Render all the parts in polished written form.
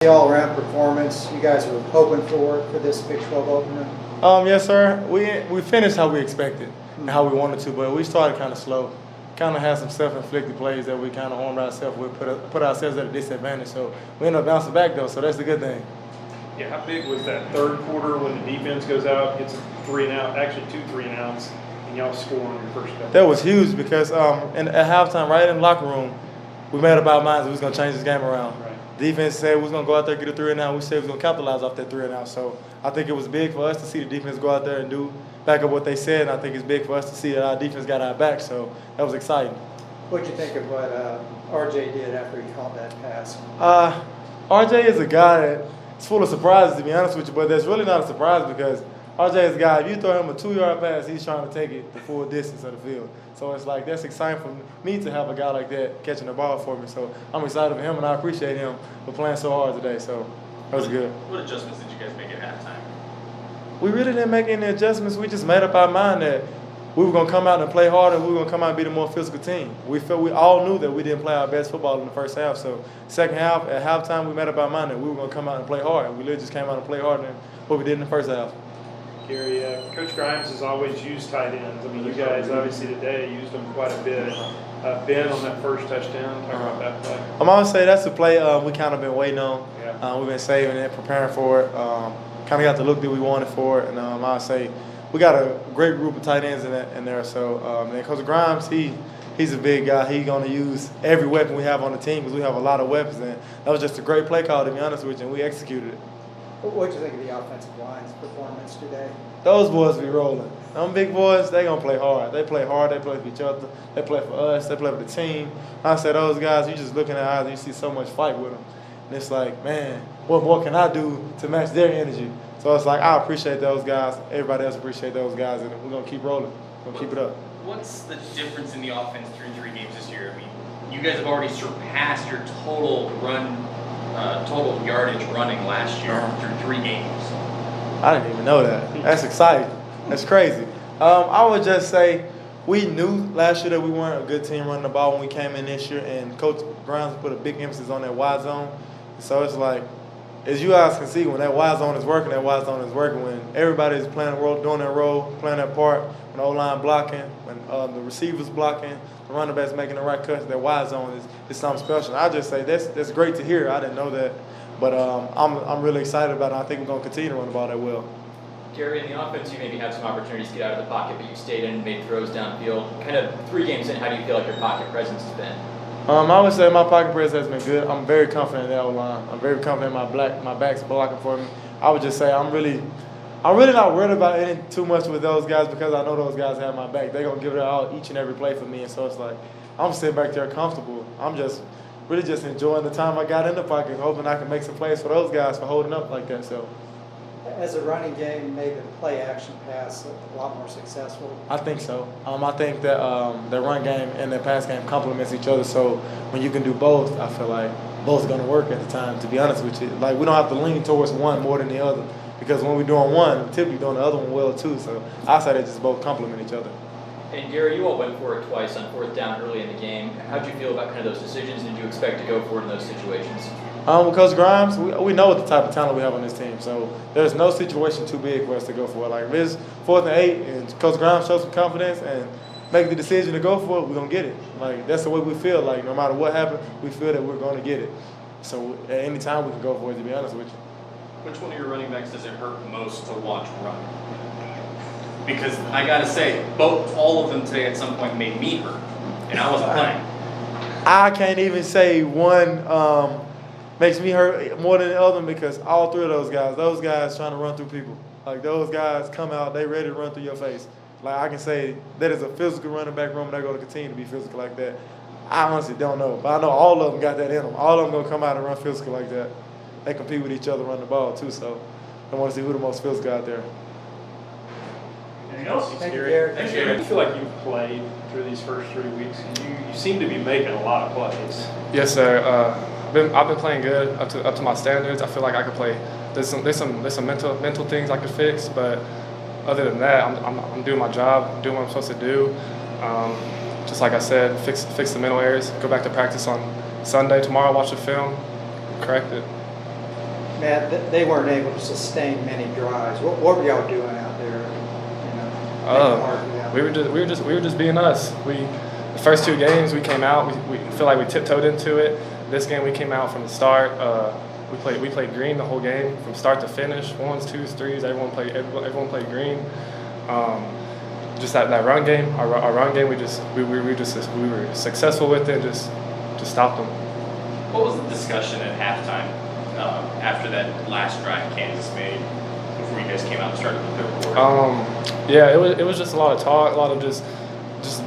The all-around performance you guys were hoping for this Big 12 opener? Yes, sir. We finished how we expected and how we wanted to, but we started kind of slow. Kind of had some self-inflicted plays that we kind of armed ourselves with, put ourselves at a disadvantage. So we ended up bouncing back though, so that's the good thing. Yeah, how big was that third quarter when the defense goes out, gets a 3 and out, actually 2 3 and outs, and y'all score on your first down? That was huge because at halftime, right in the locker room, we made up our minds that we was gonna change this game around. Right. Defense said we was gonna go out there and get a 3 and out. We said we was gonna capitalize off that 3 and out. So I think it was big for us to see the defense go out there and do back up what they said, and I think it's big for us to see that our defense got our back. So that was exciting. What'd you think of what RJ did after he caught that pass? RJ is a guy that's full of surprises, to be honest with you, but that's really not a surprise because RJ is a guy, if you throw him a 2-yard pass, he's trying to take it the full distance of the field. So it's like that's exciting for me to have a guy like that catching the ball for me. So I'm excited for him, and I appreciate him for playing so hard today. So that was good. What adjustments did you guys make at halftime? We really didn't make any adjustments. We just made up our mind that we were going to come out and play harder, and we were going to come out and be the more physical team. We all knew that we didn't play our best football in the first half. So second half, at halftime, we made up our mind that we were going to come out and play hard. And we literally just came out and played harder than what we did in the first half. Gerry, Coach Grimes has always used tight ends. I mean, you guys obviously today used them quite a bit. Ben on that first touchdown, talk about that play. I'm always say that's the play we kind of been waiting on. Yeah. We've been saving it, preparing for it. Kind of got the look that we wanted for it, and I'll say we got a great group of tight ends in there. So, and Coach Grimes, he's a big guy. He's going to use every weapon we have on the team because we have a lot of weapons. And that was just a great play call, to be honest with you, and we executed it. What'd you think of the offensive line's performance today? Those boys be rolling. Them big boys, they going to play hard. They play hard. They play for each other. They play for us. They play for the team. I said those guys, you just look in their eyes and you see so much fight with them. And it's like, man, what more can I do to match their energy? So it's like, I appreciate those guys. Everybody else appreciate those guys, and we're going to keep rolling. We're going to keep it up. What's the difference in the offense through 3 games this year? I mean, you guys have already surpassed your total yardage running last year through 3 games. I didn't even know that. That's exciting. That's crazy. I would just say we knew last year that we weren't a good team running the ball when we came in this year, and Coach Grimes put a big emphasis on that wide zone. So it's like, as you guys can see, when that wide zone is working, that wide zone is working. When everybody's playing a role, doing their role, playing their part, when the O-line blocking, when the receivers blocking, the running backs making the right cuts, that wide zone is something special. And I just say that's great to hear. I didn't know that. But I'm really excited about it. I think we're going to continue to run the ball that well. Gerry, in the offense, you maybe had some opportunities to get out of the pocket, but you stayed in and made throws downfield. Kind of 3 games in, how do you feel like your pocket presence has been? I would say my pocket presence has been good. I'm very confident in that O-line. I'm very confident my back's blocking for me. I would just say I'm really not worried about anything too much with those guys because I know those guys have my back. They're going to give it all each and every play for me. And so it's like I'm sitting back there comfortable. I'm just really just enjoying the time I got in the pocket, hoping I can make some plays for those guys for holding up like that. So, as a running game, made the play-action pass a lot more successful? I think so. I think that the run game and the pass game complements each other. So when you can do both, I feel like both are going to work at the time, to be honest with you. Like, we don't have to lean towards one more than the other because when we're doing one, we're typically doing the other one well too. So I say they just both complement each other. And Gerry, you all went for it twice on 4th down early in the game. How'd you feel about kind of those decisions? Did you expect to go for it in those situations? With Coach Grimes, we know what the type of talent we have on this team. So there's no situation too big for us to go for it. Like, if it's 4th and 8 and Coach Grimes shows some confidence and make the decision to go for it, we're going to get it. Like, that's the way we feel. Like, no matter what happens, we feel that we're going to get it. So at any time we can go for it, to be honest with you. Which one of your running backs does it hurt most to watch run? Because I got to say, all of them today at some point made me hurt, and I wasn't playing. I can't even say one makes me hurt more than the other because all 3 of those guys trying to run through people. Like, those guys come out, they ready to run through your face. Like, I can say that is a physical running back room, and they're going to continue to be physical like that. I honestly don't know, but I know all of them got that in them. All of them going to come out and run physical like that. They compete with each other, run the ball too, so I want to see who the most physical out there. Anything else? Thank you, Gerry. Thanks, Gerry. I feel like you've played through these first 3 weeks, and you seem to be making a lot of plays. Yes, sir. I've been playing good up to my standards. I feel like I could play. There's some mental things I could fix, but other than that, I'm doing my job. I'm doing what I'm supposed to do. Just like I said, fix the mental areas. Go back to practice on Sunday. Tomorrow, watch the film, correct it. Matt, they weren't able to sustain many drives. What were y'all doing out there? You know, making it hard for them? We were just being us. The first 2 games we came out, we feel like we tiptoed into it. This game we came out from the start. We played green the whole game from start to finish. 1s, 2s, 3s. Everyone played green. Just that run game, our run game, we were successful with it. Just stopped them. What was the discussion at halftime after that last drive Kansas made before you guys came out and started the third quarter? Yeah, it was just a lot of talk, a lot of just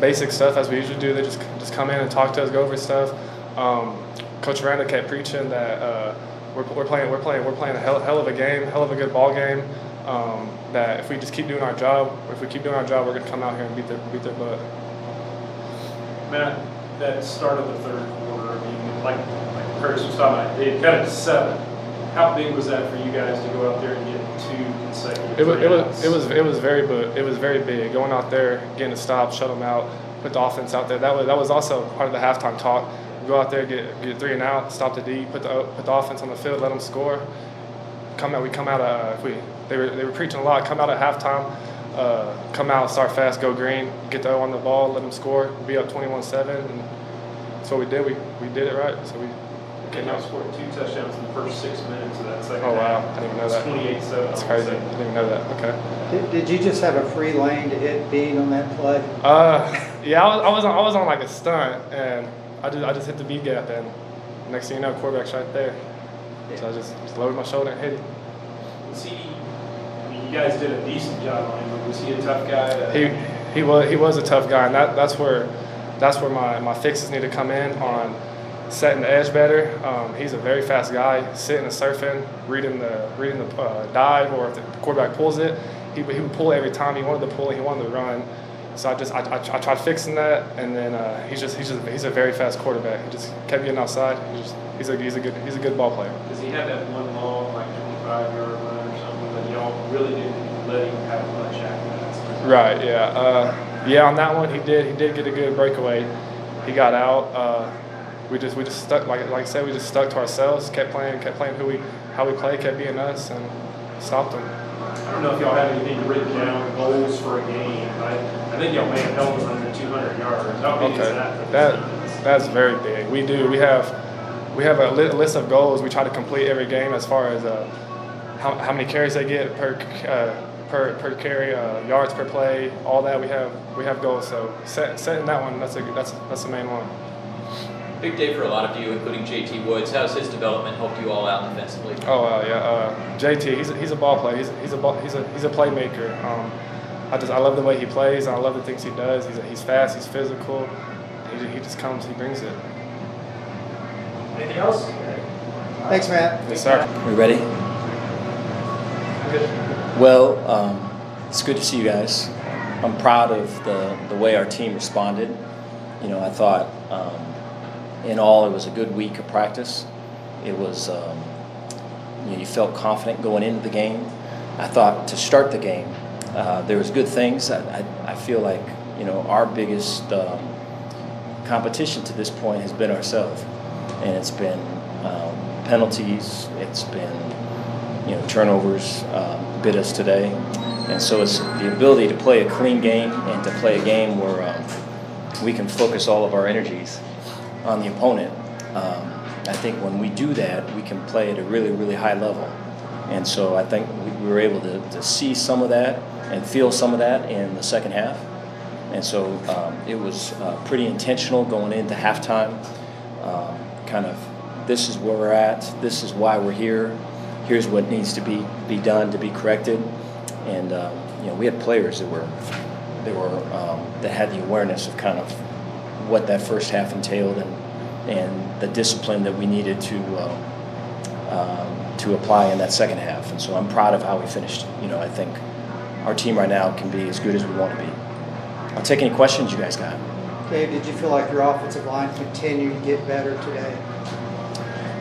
basic stuff as we usually do. They just come in and talk to us, go over stuff. Coach Aranda kept preaching that we're playing a hell of a game, hell of a good ball game. That if we just keep doing our job, we're gonna come out here and beat their butt. Matt, that start of the third quarter, I mean, like Curtis was talking about, it got it to 7. How big was that for you guys to go out there and get 2 consecutive? It was very big. Going out there, getting a stop, shut them out, put the offense out there. That was also part of the halftime talk. Go out there, get 3 and out, stop the D, put the offense on the field, let them score. They were preaching a lot. Come out at halftime, come out, start fast, go green, get the O on the ball, let them score, be up 21-7, and that's what we did. We did it right. So we came out. Scored 2 touchdowns in the first 6 minutes of that second Oh wow, half. I didn't even know that. 28-7. That's crazy. I didn't even know that. Okay. Did you just have a free lane to hit bead on that play? Yeah, I was on like a stunt, and I just hit the B gap, and next thing you know, quarterback's right there. So I just lowered my shoulder and hit it. Was he? I mean, you guys did a decent job on him, but was he a tough guy? He was a tough guy, and that's where my fixes need to come in on setting the edge better. He's a very fast guy, sitting and surfing, reading the dive, or if the quarterback pulls it, he would pull it every time. He wanted to pull it, he wanted to run. So I tried fixing that, and then he's a very fast quarterback. He just kept getting outside. He's a good ball player. Does he have that one long, like 25-yard run or something that y'all really didn't let him have much after that? Right. Yeah. Yeah. On that one, he did get a good breakaway. He got out. We just stuck like I said. We just stuck to ourselves. Kept playing how we play. Kept being us, and stopped them. I don't know if y'all have anything written down, goals for a game. I think y'all may have held them under 200 yards. How big is that for this team? That's very big. We do. We have a list of goals we try to complete every game as far as how many carries they get per carry, yards per play, all that. We have goals. So setting that one, that's the main one. Big day for a lot of you, including JT Woods. How's his development helped you all out defensively? Oh yeah, JT. He's a ball player. He's a playmaker. I love the way he plays. And I love the things he does. He's fast. He's physical. He just comes. He brings it. Anything else? Thanks, Matt. Yes, sir. We ready? Well, it's good to see you guys. I'm proud of the way our team responded. You know, I thought in all it was a good week of practice. It was, you felt confident going into the game. I thought to start the game, there was good things. I feel like, our biggest competition to this point has been ourselves. And it's been penalties, it's been, turnovers bit us today. And so it's the ability to play a clean game and to play a game where we can focus all of our energies on the opponent. I think when we do that, we can play at a really, really high level. And so I think we were able to see some of that and feel some of that in the second half. And so it was pretty intentional going into halftime. This is where we're at, this is why we're here, here's what needs to be done to be corrected. And we had players that had the awareness of kind of what that first half entailed and the discipline that we needed to apply in that second half. And so I'm proud of how we finished. I think our team right now can be as good as we want to be. I'll take any questions you guys got. Dave, did you feel like your offensive line continued to get better today?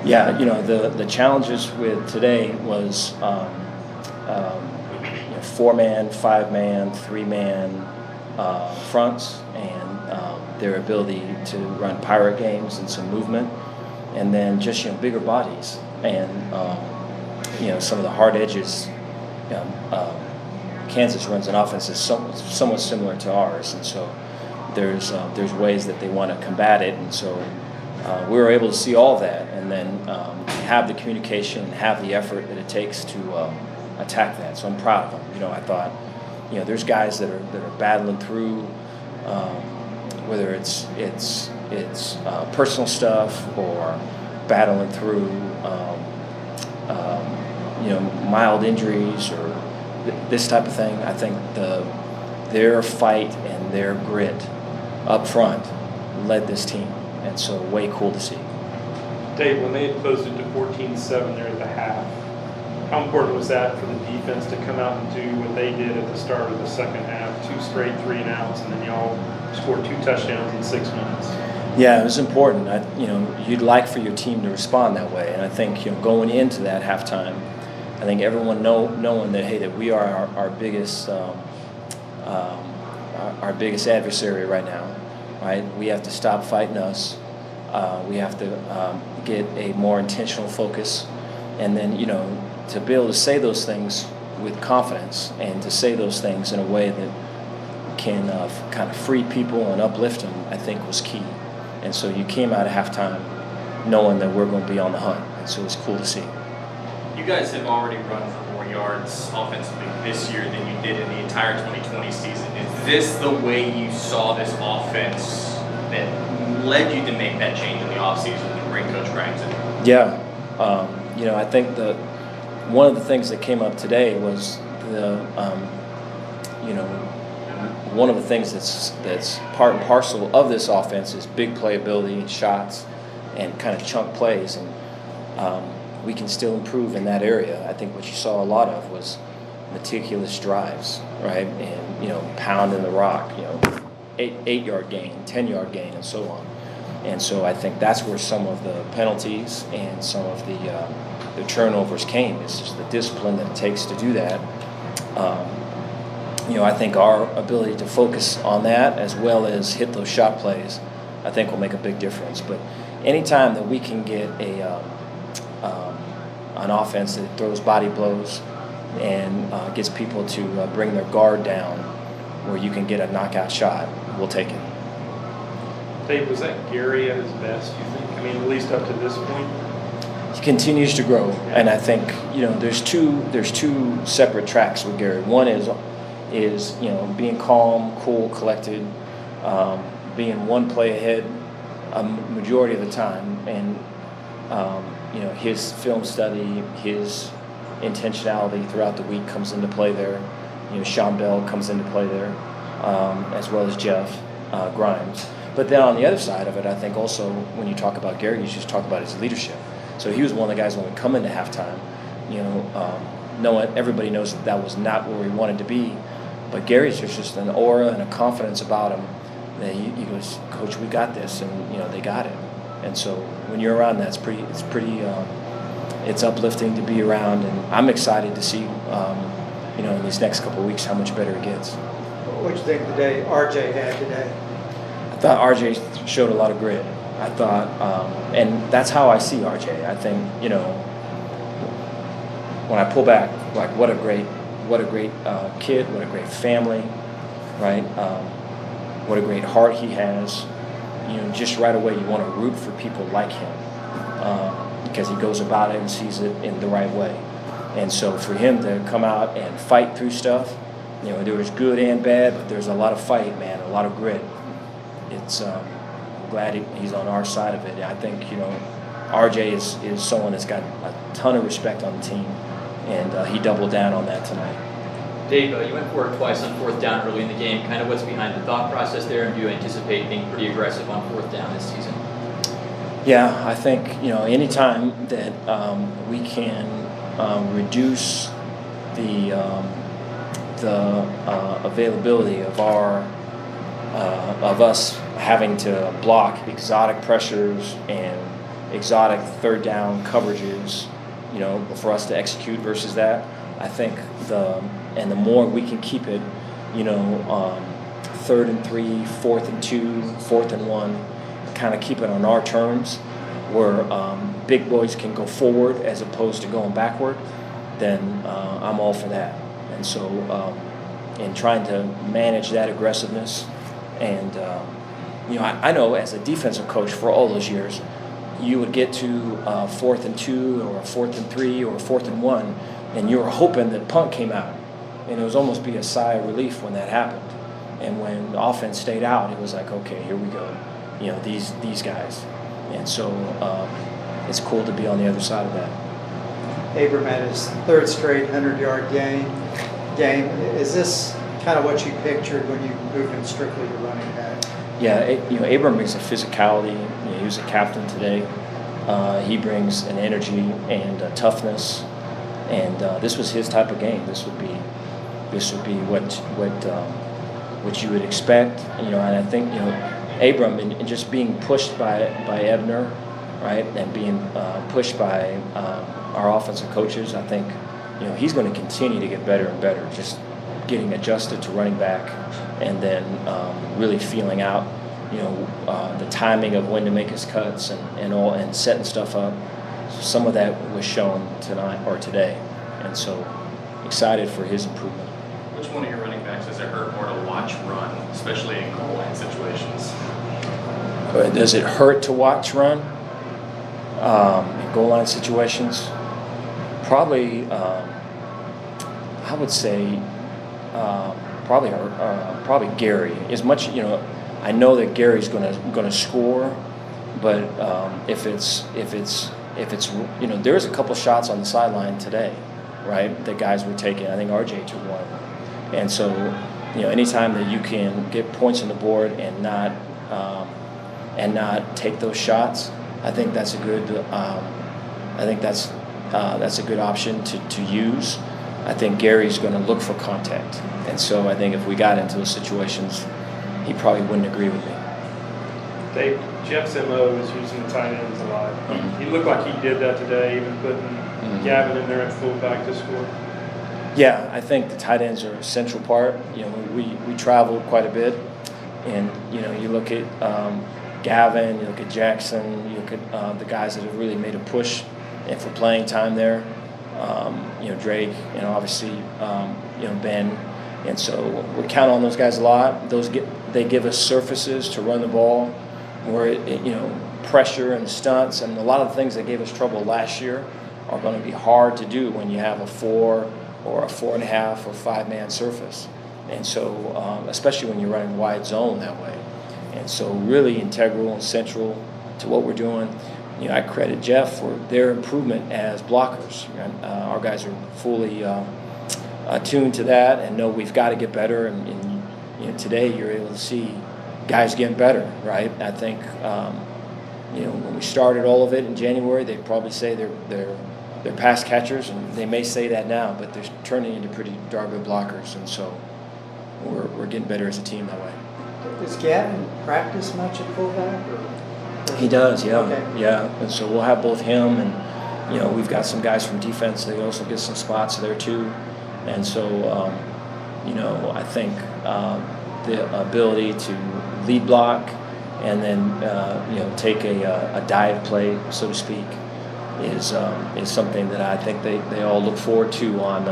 Yeah, the challenges with today was 4-man, 5-man, 3-man fronts, and their ability to run pirate games and some movement, and then just bigger bodies. And some of the hard edges. Kansas runs an offense that's somewhat similar to ours, and so there's ways that they want to combat it, and so we were able to see all that, and then have the communication, and have the effort that it takes to attack that. So I'm proud of them. I thought, there's guys that are battling through, whether it's personal stuff or battling through, mild injuries or this type of thing. I think their fight and their grit up front led this team, and so way cool to see. Dave, when they had closed it to 14-7 there at the half, how important was that for the defense to come out and do what they did at the start of the second half, 2 straight 3-and-outs, and then y'all scored 2 touchdowns in 6 minutes? Yeah, it was important. You'd like for your team to respond that way, and I think going into that halftime, I think everyone knowing that that we are our biggest adversary right now, right? We have to stop fighting us. We have to get a more intentional focus, and then to be able to say those things with confidence and to say those things in a way that can kind of free people and uplift them, I think was key. And so you came out of halftime knowing that we're going to be on the hunt, and so it's cool to see. You guys have already run for more yards offensively this year than you did in the entire 2020 season. Is this the way you saw this offense that led you to make that change in the offseason to bring Coach Grimes in? Yeah. I think that one of the things that came up today was one of the things that's part and parcel of this offense is big playability and shots and kind of chunk plays, and we can still improve in that area. I think what you saw a lot of was meticulous drives, right? And pounding the rock, 8-yard gain, 10-yard gain, and so on. And so I think that's where some of the penalties and some of the turnovers came. It's just the discipline that it takes to do that. I think our ability to focus on that as well as hit those shot plays, I think will make a big difference. But anytime that we can get an offense that throws body blows and gets people to bring their guard down where you can get a knockout shot, we'll take it. Dave, was that Gerry at his best, you think? I mean, at least up to this point? He continues to grow, and I think there's two separate tracks with Gerry. One is being calm, cool, collected, being one play ahead a majority of the time, and his film study, his intentionality throughout the week comes into play there. Sean Bell comes into play there, as well as Jeff Grimes. But then on the other side of it, I think also when you talk about Gerry, you just talk about his leadership. So he was one of the guys when we come into halftime, knowing everybody knows that was not where we wanted to be, but Gerry's just an aura and a confidence about him that he goes, Coach, we got this, and they got it. And so when you're around that, it's uplifting to be around, and I'm excited to see in these next couple of weeks how much better it gets. What did you think the day RJ had today? I thought RJ showed a lot of grit. I thought, and that's how I see RJ. I think when I pull back, like what a great kid, what a great family, right? What a great heart he has. Just right away you want to root for people like him because he goes about it and sees it in the right way. And so for him to come out and fight through stuff, there was good and bad, but there's a lot of fight, man, a lot of grit. It's I'm glad he's on our side of it. I think RJ is someone that's got a ton of respect on the team, and he doubled down on that tonight. Dave, you went for it twice on 4th down early in the game. Kind of what's behind the thought process there, and do you anticipate being pretty aggressive on 4th down this season? Yeah, I think anytime that we can reduce the availability of us having to block exotic pressures and exotic 3rd down coverages, for us to execute versus that. I think the more we can keep it, 3rd and 3, 4th and 2, 4th and 1, kind of keep it on our terms, where big boys can go forward as opposed to going backward. then I'm all for that. And so, in trying to manage that aggressiveness, and I know as a defensive coach for all those years, you would get to 4th and 2 or 4th and 3 or 4th and 1, and you were hoping that punt came out, and it was almost be a sigh of relief when that happened. And when the offense stayed out, it was like, okay, here we go, these guys. And so it's cool to be on the other side of that. Abram had his 3rd straight 100-yard game. Is this kind of what you pictured when you moved him strictly to running back? Yeah, Abram brings a physicality. He was a captain today. He brings an energy and a toughness, and this was his type of game. This would be what you would expect. And I think Abram and just being pushed by Ebner, right, and being pushed by our offensive coaches. I think he's going to continue to get better and better. Just getting adjusted to running back, and then really feeling out, the timing of when to make his cuts and setting stuff up. Some of that was shown tonight or today, and so excited for his improvement. Which one of your running backs does it hurt more to watch run, especially in goal line situations? Does it hurt to watch run in goal line situations? Probably, I would say probably Gerry. As much I know that Gerry's going to score, but if it's there's a couple shots on the sideline today, right? That guys were taking. I think RJ took one, and so anytime that you can get points on the board and not take those shots, I think that's a good. That's a good option to use. I think Gary's going to look for contact, and so I think if we got into those situations, he probably wouldn't agree with me. Dave, Jeff's MO is using the tight ends a lot. Mm-hmm. He looked like he did that today, even putting Gavin in there at fullback to score. Yeah, I think the tight ends are a central part. We traveled quite a bit, and you look at Gavin, you look at Jackson, you look at the guys that have really made a push and for playing time there. Drake, obviously, Ben, and so we count on those guys a lot. They give us surfaces to run the ball, where pressure and stunts and a lot of the things that gave us trouble last year are going to be hard to do when you have a 4 or a 4.5 or 5-man surface, and so especially when you're running wide zone that way, and so really integral and central to what we're doing. I credit Jeff for their improvement as blockers. Our guys are fully attuned to that and know we've got to get better. And today you're able to see guys getting better, right? I think when we started all of it in January, they'd probably say they're pass catchers, and they may say that now, but they're turning into pretty darn good blockers, and so we're getting better as a team that way. Does Gavin practice much at fullback? He does, yeah. Okay. Yeah, and so we'll have both him and, we've got some guys from defense. They also get some spots there too. And so, I think the ability to lead block and then, take a dive play, so to speak, is something that I think they all look forward to on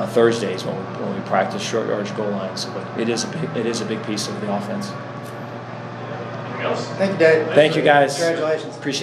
Thursdays when we practice short yardage goal lines. But it is a big piece of the offense. Else? Thank you, Dave. Thank you, guys. Congratulations. Appreciate it.